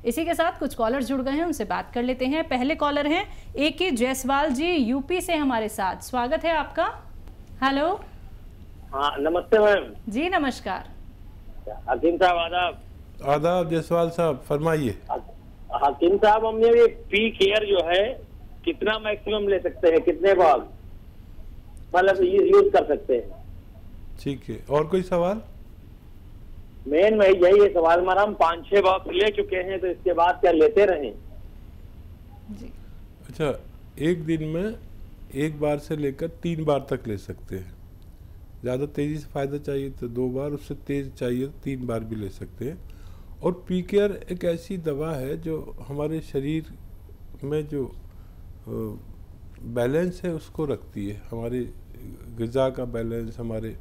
इसी के साथ कुछ कॉलर जुड़ गए हैं, उनसे बात कर लेते हैं। पहले कॉलर हैं A.K. जायसवाल जी, यूपी से हमारे साथ। स्वागत है आपका। हेलो। हाँ नमस्ते मैम जी नमस्कार। हकीम साहब आदाब। आदाब जायसवाल साहब, फरमाइए। हकीम साहब, हमने ये पी केयर जो है कितना मैक्सिमम ले सकते हैं, कितने बार मतलब यूज कर सकते हैं? ठीक है, और कोई सवाल? मेन वही यही है सवाल हमारा। हम 5-6 बॉक्स ले चुके हैं, तो इसके बाद क्या लेते रहें? जी। अच्छा, एक दिन में एक बार से लेकर 3 बार तक ले सकते हैं। ज़्यादा तेज़ी से फ़ायदा चाहिए तो 2 बार, उससे तेज़ चाहिए तो 3 बार भी ले सकते हैं। और पी केयर एक ऐसी दवा है जो हमारे शरीर में जो बैलेंस है उसको रखती है। हमारे ग़िज़ा का बैलेंस, हमारे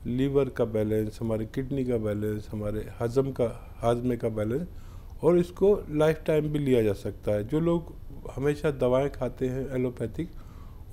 लीवर का बैलेंस, हमारे किडनी का बैलेंस, हमारे हाजमे का बैलेंस, और इसको लाइफ टाइम भी लिया जा सकता है। जो लोग हमेशा दवाएं खाते हैं एलोपैथिक,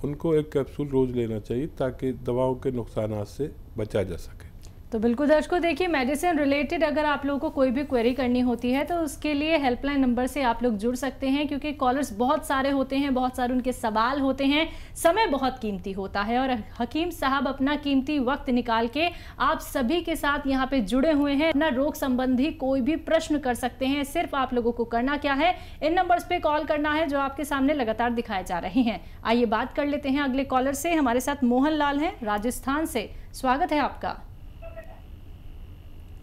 उनको एक कैप्सूल रोज़ लेना चाहिए ताकि दवाओं के नुकसानात से बचा जा सके। तो बिल्कुल दर्शकों, देखिए मेडिसिन रिलेटेड अगर आप लोगों को कोई भी क्वेरी करनी होती है तो उसके लिए हेल्पलाइन नंबर से आप लोग जुड़ सकते हैं, क्योंकि कॉलर्स बहुत सारे होते हैं, बहुत सारे उनके सवाल होते हैं, समय बहुत कीमती होता है और हकीम साहब अपना कीमती वक्त निकाल के आप सभी के साथ यहाँ पे जुड़े हुए हैं। अपना रोग संबंधी कोई भी प्रश्न कर सकते हैं। सिर्फ आप लोगों को करना क्या है, इन नंबर्स पे कॉल करना है जो आपके सामने लगातार दिखाए जा रहे हैं। आइए बात कर लेते हैं अगले कॉलर से। हमारे साथ मोहन लाल हैं राजस्थान से। स्वागत है आपका।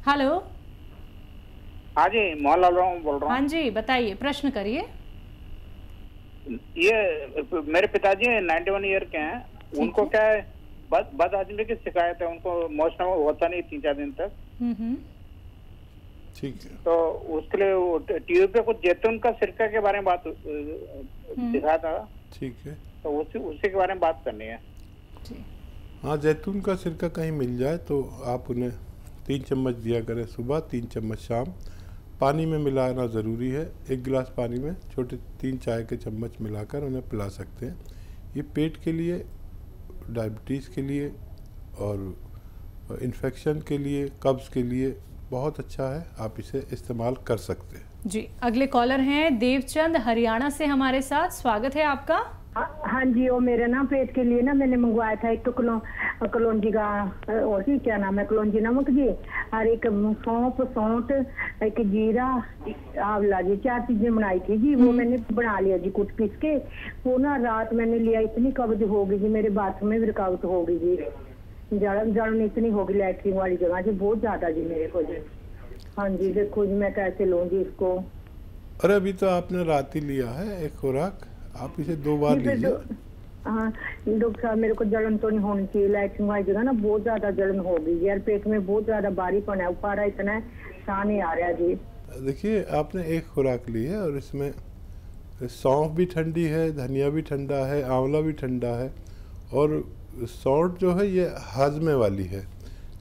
हेलो। हाँ जी, मोहनलाल बोल रहा हूँ। हाँ जी, बताइए, प्रश्न करिए। ये मेरे पिताजी 91 ईयर के हैं, उनको क्या है बद हजमी की शिकायत है, उनको मोशन होता नहीं 3-4 दिन तक। ठीक है, तो उसके लिए टीवी पे कुछ जैतून का सिरका के बारे में बात दिखा था। ठीक है, तो उसी के बारे में बात करनी है। हाँ, जैतून का सिरका कहीं मिल जाए तो आप उन्हें 3 चम्मच दिया करें सुबह, 3 चम्मच शाम। पानी में मिलाना ज़रूरी है। 1 गिलास पानी में छोटे 3 चाय के चम्मच मिलाकर उन्हें पिला सकते हैं। ये पेट के लिए, डायबिटीज़ के लिए और इन्फेक्शन के लिए, कब्ज़ के लिए बहुत अच्छा है। आप इसे इस्तेमाल कर सकते हैं। जी, अगले कॉलर हैं देवचंद हरियाणा से हमारे साथ। स्वागत है आपका। हाँ जी, वो मेरे ना पेट के लिए ना मैंने मंगवाया था एक कलौंजी का, और ही क्या नाम है, कलौंजी नमक जी, और एक सौंठ, एक जीरा, आंवला जी, 4 चीजें बनाई थी जी। वो मैंने बना लिया जी कुट पीस के। वो ना रात मैंने लिया, इतनी कब्ज हो गई जी, मेरे बाथरूम में भी रुकावट हो गई जी, जलन इतनी हो गई लैट्रिन वाली जगह जी, बहुत ज्यादा जी मेरे को जी। हाँ जी, देखो जी मैं कैसे लूँ जी इसको। अरे अभी तो आपने रात ही लिया है एक खुराक, आप इसे 2 बार लीजिए। हाँ डॉक्टर साहब, मेरे को जलन तो नहीं होनी चाहिए, लैट्रिन वाली जगह ना बहुत ज्यादा जलन हो गई यार, पेट में बहुत ज्यादा भारीपन है, उपाड़ा इतना साह नहीं आ रहा जी। देखिए, आपने एक खुराक ली है और इसमें सौंफ भी ठंडी है, धनिया भी ठंडा है, आंवला भी ठंडा है, और सौंठ जो है ये हाजमे वाली है।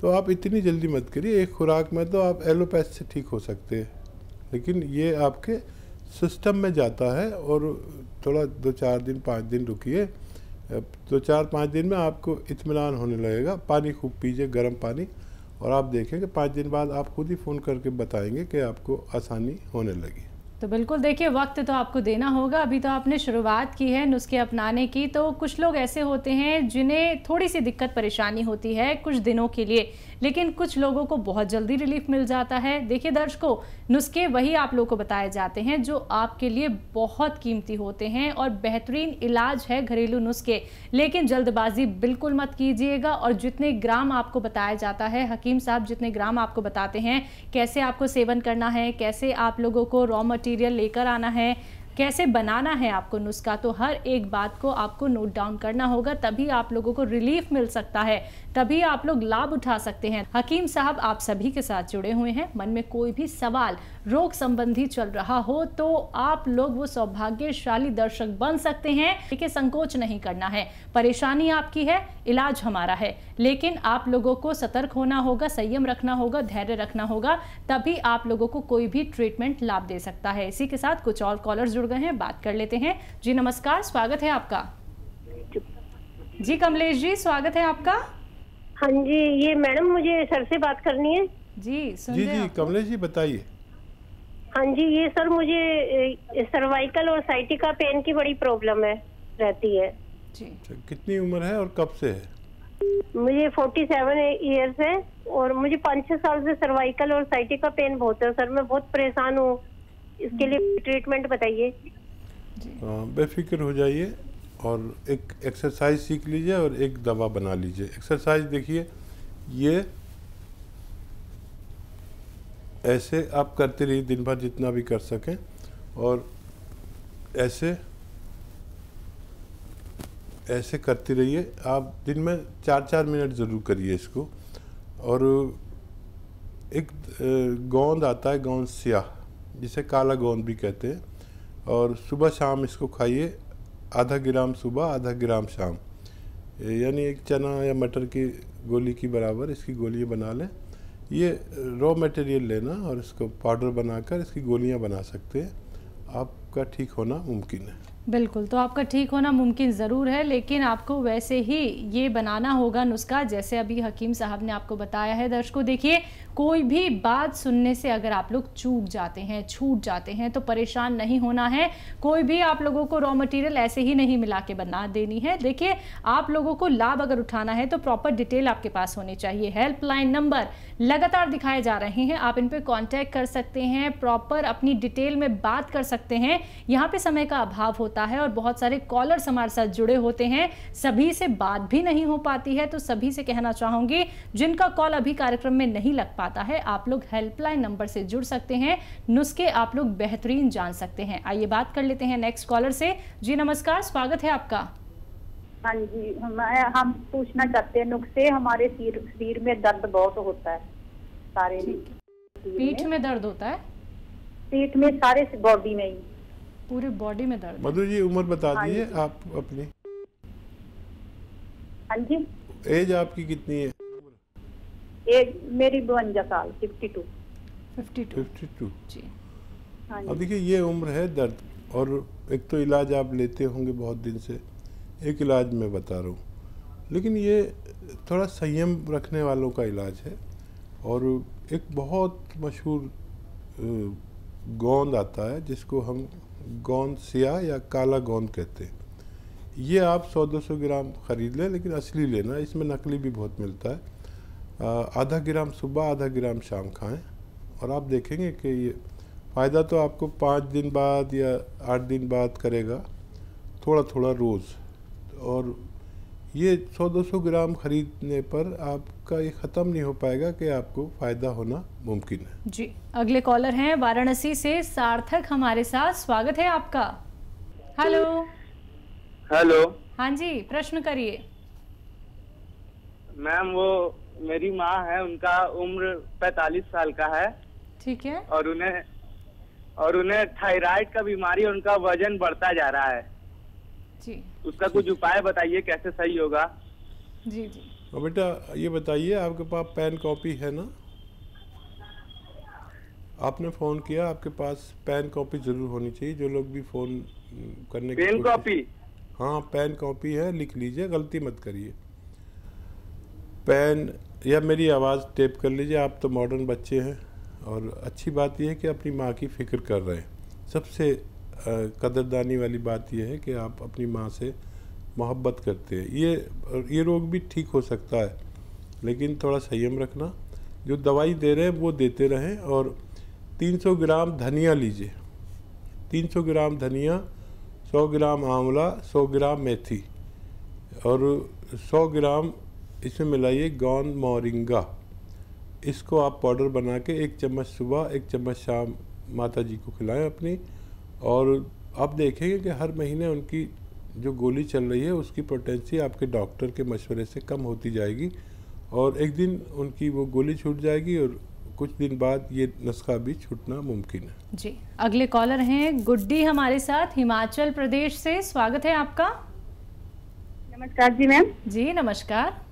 तो आप इतनी जल्दी मत करिए, एक खुराक में तो आप एलोपैथ से ठीक हो सकते हैं, लेकिन ये आपके सिस्टम में जाता है और थोड़ा 2-4 दिन 5 दिन रुकिए। 2-4-5 दिन में आपको इत्मीनान होने लगेगा। पानी खूब पीजिए, गर्म पानी, और आप देखेंगे 5 दिन बाद आप खुद ही फ़ोन करके बताएंगे कि आपको आसानी होने लगी। तो बिल्कुल देखिए, वक्त तो आपको देना होगा। अभी तो आपने शुरुआत की है नुस्खे अपनाने की, तो कुछ लोग ऐसे होते हैं जिन्हें थोड़ी सी दिक्कत परेशानी होती है कुछ दिनों के लिए, लेकिन कुछ लोगों को बहुत जल्दी रिलीफ मिल जाता है। देखिए दर्शकों, नुस्खे वही आप लोगों को बताए जाते हैं जो आपके लिए बहुत कीमती होते हैं और बेहतरीन इलाज है घरेलू नुस्खे, लेकिन जल्दबाजी बिल्कुल मत कीजिएगा। और जितने ग्राम आपको बताया जाता है, हकीम साहब जितने ग्राम आपको बताते हैं, कैसे आपको सेवन करना है, कैसे आप लोगों को रॉ मटेरियल लेकर आना है, कैसे बनाना है आपको नुस्खा, तो हर एक बात को आपको नोट डाउन करना होगा, तभी आप लोगों को रिलीफ मिल सकता है, तभी आप लोग लाभ उठा सकते हैं। हकीम साहब आप सभी के साथ जुड़े हुए हैं। मन में कोई भी सवाल रोग संबंधी चल रहा हो तो आप लोग वो सौभाग्यशाली दर्शक बन सकते हैं। देखिए, संकोच नहीं करना है, परेशानी आपकी है, इलाज हमारा है, लेकिन आप लोगों को सतर्क होना होगा, संयम रखना होगा, धैर्य रखना होगा, तभी आप लोगों को कोई भी ट्रीटमेंट लाभ दे सकता है। इसी के साथ कुछ और कॉलर जुड़ गए हैं, बात कर लेते हैं। जी नमस्कार, स्वागत है आपका। जी कमलेश जी, स्वागत है आपका। हाँ जी, ये मैडम मुझे सर से बात करनी है। जी जी कमलेश जी बताइए। हाँ जी, ये सर मुझे सर्वाइकल और साइटिका पेन की बड़ी प्रॉब्लम है, रहती है जी। कितनी उम्र है और कब से है? मुझे 47 इयर्स है और मुझे 5-6 साल से सर्वाइकल और साइटिका पेन बहुत है सर। मैं बहुत परेशान हूँ, इसके लिए ट्रीटमेंट बताइए। बेफिक्र हो जाइए और एक एक्सरसाइज सीख लीजिए और एक दवा बना लीजिए। एक्सरसाइज देखिए, ये ऐसे आप करते रहिए दिन भर जितना भी कर सकें, और ऐसे ऐसे करते रहिए। आप दिन में 4-4 मिनट ज़रूर करिए इसको। और एक गोंद आता है, गोंद स्याह, जिसे काला गोंद भी कहते हैं, और सुबह शाम इसको खाइए। आधा ग्राम सुबह, आधा ग्राम शाम, यानी एक चना या मटर की गोली की बराबर इसकी गोलियां बना लें। ये रॉ मटेरियल लेना और इसको पाउडर बनाकर इसकी गोलियां बना सकते हैं। आपका ठीक होना मुमकिन है। बिल्कुल, तो आपका ठीक होना मुमकिन ज़रूर है, लेकिन आपको वैसे ही ये बनाना होगा नुस्खा, जैसे अभी हकीम साहब ने आपको बताया है। दर्शकों देखिए, कोई भी बात सुनने से अगर आप लोग चूक जाते हैं, छूट जाते हैं, तो परेशान नहीं होना है। कोई भी आप लोगों को रॉ मटेरियल ऐसे ही नहीं मिला के बना देनी है। देखिए, आप लोगों को लाभ अगर उठाना है तो प्रॉपर डिटेल आपके पास होनी चाहिए। हेल्पलाइन नंबर लगातार दिखाए जा रहे हैं, आप इन पर कॉन्टैक्ट कर सकते हैं, प्रॉपर अपनी डिटेल में बात कर सकते हैं। यहाँ पे समय का अभाव होता है और बहुत सारे कॉलर्स हमारे साथ जुड़े होते हैं, सभी से बात भी नहीं हो पाती है। तो सभी से कहना चाहूंगी, जिनका कॉल अभी कार्यक्रम में नहीं लग पाता है, आप लोग हेल्पलाइन नंबर से जुड़ सकते हैं, नुस्खे आप लोग बेहतरीन जान सकते हैं। आइए बात कर लेते हैं नेक्स्ट कॉलर से। जी नमस्कार, स्वागत है आपका। हाँ जी, हम पूछना चाहते हैं नुस्खे। हमारे शरीर में दर्द बहुत होता है, सारे पीठ में दर्द होता है? पीठ में, सारे बॉडी में ही, पूरे बॉडी में दर्द। मधु जी उम्र बता दीजिए आप अपनी। हाँ जी, एज आपकी कितनी है? एज मेरी 52 साल, 52। 52 जी। हाँ अब देखिए, ये उम्र है दर्द, और एक तो इलाज आप लेते होंगे बहुत दिन से, एक इलाज मैं बता रहा हूँ, लेकिन ये थोड़ा संयम रखने वालों का इलाज है। और एक बहुत मशहूर गोंद आता है जिसको हम गोंद स्याह या काला गोंद कहते हैं। ये आप 100-200 ग्राम ख़रीद लें, लेकिन असली लेना, इसमें नकली भी बहुत मिलता है। आधा ग्राम सुबह, आधा ग्राम शाम खाएं, और आप देखेंगे कि ये फ़ायदा तो आपको 5 दिन बाद या 8 दिन बाद करेगा, थोड़ा थोड़ा रोज़। और ये 100-200 ग्राम ख़रीदने पर आपका ये ख़त्म नहीं हो पाएगा कि आपको फ़ायदा होना मुमकिन है। जी, अगले कॉलर हैं वाराणसी से सार्थक हमारे साथ, स्वागत है आपका। हेलो। हेलो। हाँ जी, प्रश्न करिए। मैम, वो मेरी माँ है, उनका उम्र 45 साल का है। ठीक है। और उन्हें थायराइड का बीमारी, उनका वजन बढ़ता जा रहा है जी। उसका कुछ उपाय बताइए, कैसे सही होगा? जी जी। और बेटा ये बताइए, आपके पास पेन कॉपी है ना? आपने फ़ोन किया, आपके पास पेन कॉपी ज़रूर होनी चाहिए। जो लोग भी फ़ोन करने की पेन कॉपी? हाँ, पेन कॉपी है, लिख लीजिए, गलती मत करिए। पेन या मेरी आवाज़ टेप कर लीजिए। आप तो मॉडर्न बच्चे हैं, और अच्छी बात यह है कि अपनी माँ की फ़िक्र कर रहे हैं। सबसे कदरदानी वाली बात यह है कि आप अपनी माँ से मोहब्बत करते हैं। ये रोग भी ठीक हो सकता है, लेकिन थोड़ा संयम रखना। जो दवाई दे रहे हैं वो देते रहें। और 300 ग्राम धनिया लीजिए, 300 ग्राम धनिया, 100 ग्राम आंवला, 100 ग्राम मेथी, और 100 ग्राम इसमें मिलाइए गोंद मोरिंगा। इसको आप पाउडर बना के 1 चम्मच सुबह, 1 चम्मच शाम माता जी को खिलाएं अपनी। और आप देखेंगे कि हर महीने उनकी जो गोली चल रही है उसकी पोटेंसी आपके डॉक्टर के मशवरे से कम होती जाएगी, और एक दिन उनकी वो गोली छूट जाएगी, और कुछ दिन बाद ये नुस्खा भी छूटना मुमकिन है। जी, अगले कॉलर हैं गुड्डी हमारे साथ हिमाचल प्रदेश से, स्वागत है आपका। नमस्कार जी मैम। जी नमस्कार।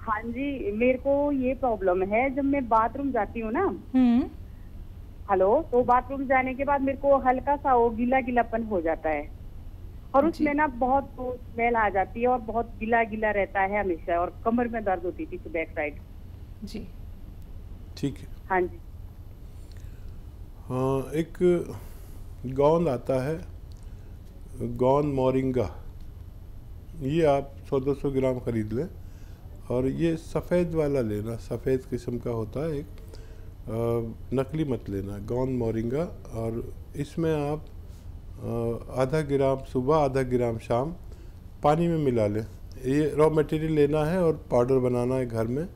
हाँ जी, मेरे को ये प्रॉब्लम है, जब मैं बाथरूम जाती हूँ ना, हेलो, तो बाथरूम जाने के बाद मेरे को हल्का सा वो गीला गीलापन हो जाता है, और उसमें ना बहुत स्मेल आ जाती है, और बहुत गीला गीला रहता है हमेशा, और कमर में दर्द होती थी बैक साइड। जी ठीक है। हाँ जी। एक गोंद आता है, गोंद मोरिंगा, ये आप 100-200 ग्राम खरीद लें और ये सफ़ेद वाला लेना, सफ़ेद किस्म का होता है एक, नकली मत लेना, गोंद मोरिंगा। और इसमें आप आधा ग्राम सुबह आधा ग्राम शाम पानी में मिला लें। ये रॉ मटेरियल लेना है और पाउडर बनाना है घर में,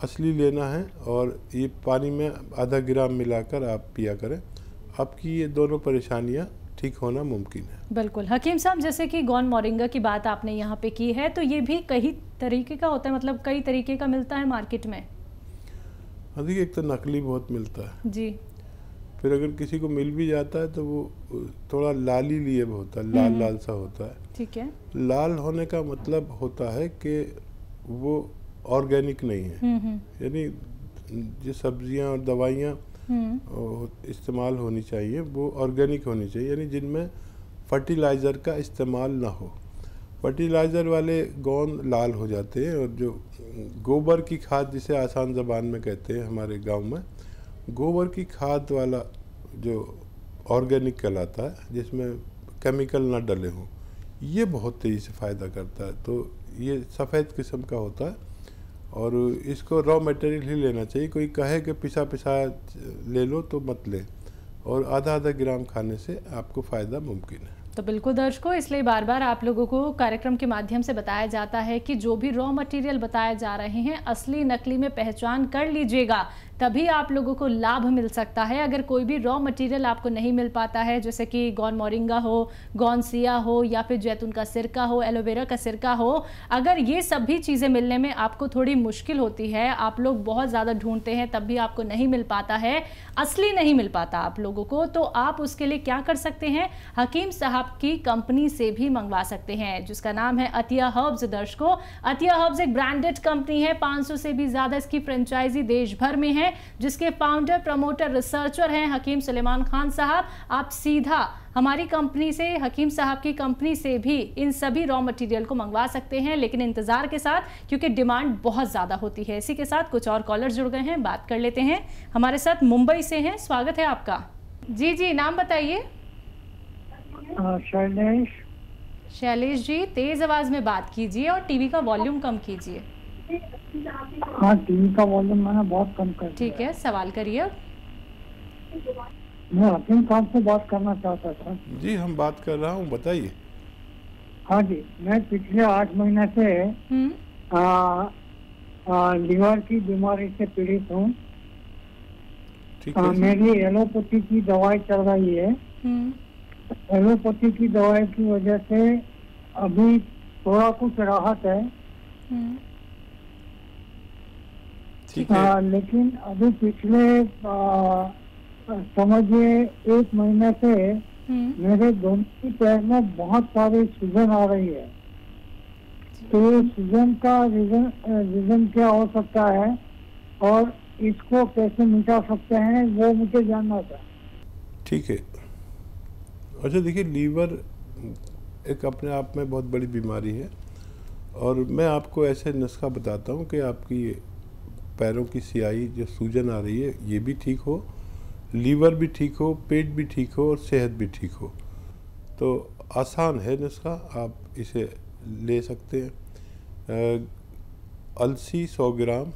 असली लेना है, और ये पानी में आधा ग्राम मिलाकर आप पिया करें। आपकी ये दोनों परेशानियां ठीक होना मुमकिन है। बिल्कुल हकीम साहब, जैसे कि गोंद मोरिंगा की बात आपने यहाँ पे की है, तो ये भी कई तरीके का होता है, मतलब कई तरीके का मिलता है मार्केट में? देखिए, एक तो नकली बहुत मिलता है जी, फिर अगर किसी को मिल भी जाता है तो वो थोड़ा लाली लिए होता है, लाल लाल सा होता है। ठीक है। लाल होने का मतलब होता है कि वो ऑर्गेनिक नहीं है, यानी जो सब्जियां और दवाइयां इस्तेमाल होनी चाहिए वो ऑर्गेनिक होनी चाहिए, यानी जिनमें फर्टिलाइज़र का इस्तेमाल ना हो। फर्टिलाइज़र वाले गोंद लाल हो जाते हैं, और जो गोबर की खाद, जिसे आसान ज़बान में कहते हैं हमारे गांव में, गोबर की खाद वाला जो ऑर्गेनिक कहलाता है, जिसमें केमिकल ना डले हों, ये बहुत तेज़ी से फ़ायदा करता है। तो ये सफ़ेद किस्म का होता है और इसको रॉ मटेरियल ही लेना चाहिए। कोई कहे कि पिसा पिसा ले लो तो मत ले, और आधा आधा ग्राम खाने से आपको फ़ायदा मुमकिन है। तो बिल्कुल दर्शकों, इसलिए बार बार आप लोगों को कार्यक्रम के माध्यम से बताया जाता है कि जो भी रॉ मटेरियल बताए जा रहे हैं, असली नकली में पहचान कर लीजिएगा, तभी आप लोगों को लाभ मिल सकता है। अगर कोई भी रॉ मटेरियल आपको नहीं मिल पाता है, जैसे कि गोंद मोरिंगा हो, गोंद सिया हो, या फिर जैतून का सिरका हो, एलोवेरा का सिरका हो, अगर ये सभी चीज़ें मिलने में आपको थोड़ी मुश्किल होती है, आप लोग बहुत ज़्यादा ढूंढते हैं तब भी आपको नहीं मिल पाता है, असली नहीं मिल पाता आप लोगों को, तो आप उसके लिए क्या कर सकते हैं? हकीम साहब की कंपनी से भी मंगवा सकते हैं, जिसका नाम है अतिया हर्ब्स। दर्शकों, अतिया हर्ब्स एक ब्रांडेड कंपनी है, 500 से भी ज़्यादा इसकी फ्रेंचाइजी देश भर में है, जिसके फाउंडर, प्रमोटर, रिसर्चर हैं हकीम सुलेमान खान साहब। आप सीधा हमारी कंपनी से, हकीम साहब की कंपनी से भी इन सभी रॉ मटेरियल को मंगवा सकते हैं, लेकिन इंतजार के साथ, क्योंकि डिमांड बहुत ज़्यादा होती है। इसी के साथ कुछ और कॉलर जुड़ गए हैं, बात कर लेते हैं। हमारे साथ मुंबई से हैं, स्वागत है आपका। जी जी, नाम बताइए। शैलेश जी, तेज आवाज में बात कीजिए और टीवी का वॉल्यूम कम कीजिए। हाँ, टीवी का वॉल्यूम मैंने बहुत कम कर दिया। ठीक है, सवाल करिए अब। मैं हकीम साहब से बात करना चाहता था। जी, हम बात कर रहा हूँ, बताइए। हाँ जी, मैं पिछले 8 महीने से लीवर की बीमारी से पीड़ित हूँ। मेरी एलोपैथी की दवाई चल रही है। एलोपैथी की दवाई की वजह से अभी थोड़ा कुछ राहत है, लेकिन अभी पिछले समझिए 1 महीने से मेरे दोनों पैर में बहुत सारी सूजन आ रही है। तो ये सूजन का रीजन क्या हो सकता है और इसको कैसे मिटा सकते हैं, वो मुझे जानना था। ठीक है। अच्छा, देखिए, लीवर एक अपने आप में बहुत बड़ी बीमारी है, और मैं आपको ऐसे नुस्खा बताता हूँ कि आपकी पैरों की सियाई, जो सूजन आ रही है, ये भी ठीक हो, लीवर भी ठीक हो, पेट भी ठीक हो और सेहत भी ठीक हो। तो आसान है नुस्खा, आप इसे ले सकते हैं। अलसी 100 ग्राम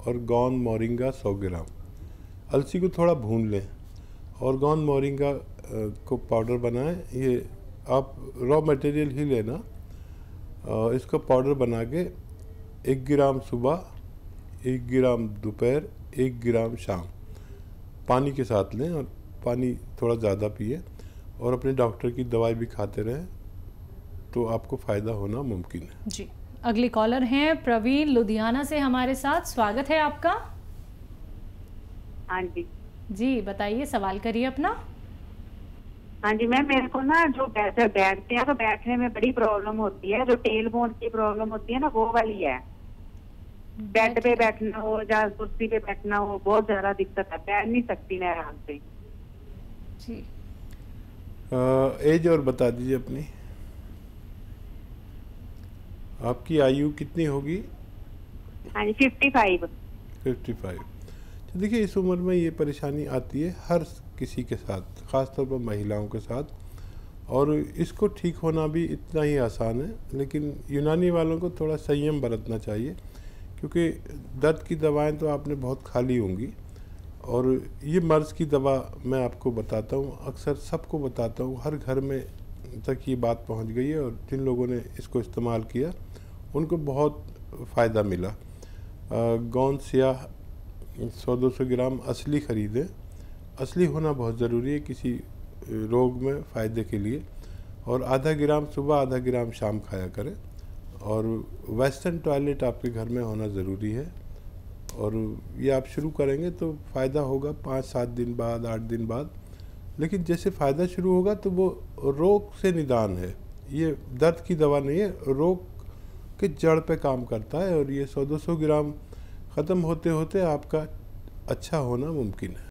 और गोंद मोरिंगा 100 ग्राम। अलसी को थोड़ा भून लें और गोंद मोरिंगा को पाउडर बनाएं। ये आप रॉ मटेरियल ही लेना, इसको पाउडर बना के 1 ग्राम सुबह, 1 ग्राम दोपहर, 1 ग्राम शाम पानी के साथ लें, और पानी थोड़ा ज़्यादा पिए, और अपने डॉक्टर की दवाई भी खाते रहें, तो आपको फ़ायदा होना मुमकिन है। जी, अगली कॉलर हैं प्रवीण लुधियाना से हमारे साथ, स्वागत है आपका। हाँ जी जी, बताइए, सवाल करिए अपना। हाँ जी मैम, मेरे को ना जो बैठते हैं तो बैठने में बड़ी प्रॉब्लम होती है, जो टेल बोन की प्रॉब्लम होती है ना, वो वाली है। बेड पे बैठना हो या कुर्सी पे बैठना हो, बहुत ज्यादा दिक्कत है, बैठ नहीं सकती मैं आराम से। जी, एज और बता दीजिए अपनी। आपकी आयु कितनी होगी? हाँ जी, 55। 55। तो देखिए इस उम्र में ये परेशानी आती है हर किसी के साथ, ख़ासतौर पर महिलाओं के साथ, और इसको ठीक होना भी इतना ही आसान है। लेकिन यूनानी वालों को थोड़ा संयम बरतना चाहिए, क्योंकि दर्द की दवाएं तो आपने बहुत खा ली होंगी, और ये मर्ज़ की दवा मैं आपको बताता हूँ, अक्सर सबको बताता हूँ, हर घर में तक ये बात पहुँच गई है, और जिन लोगों ने इसको इस्तेमाल किया उनको बहुत फ़ायदा मिला। गोंद स्याह 100-200 ग्राम असली ख़रीदें। असली होना बहुत ज़रूरी है किसी रोग में फ़ायदे के लिए, और आधा ग्राम सुबह, आधा ग्राम शाम खाया करें। और वेस्टर्न टॉयलेट आपके घर में होना ज़रूरी है, और ये आप शुरू करेंगे तो फ़ायदा होगा 5-7 दिन बाद, 8 दिन बाद। लेकिन जैसे फ़ायदा शुरू होगा तो वो रोग से निदान है, ये दर्द की दवा नहीं है, रोग के जड़ पे काम करता है। और ये 100-200 ग्राम ख़त्म होते होते आपका अच्छा होना मुमकिन है।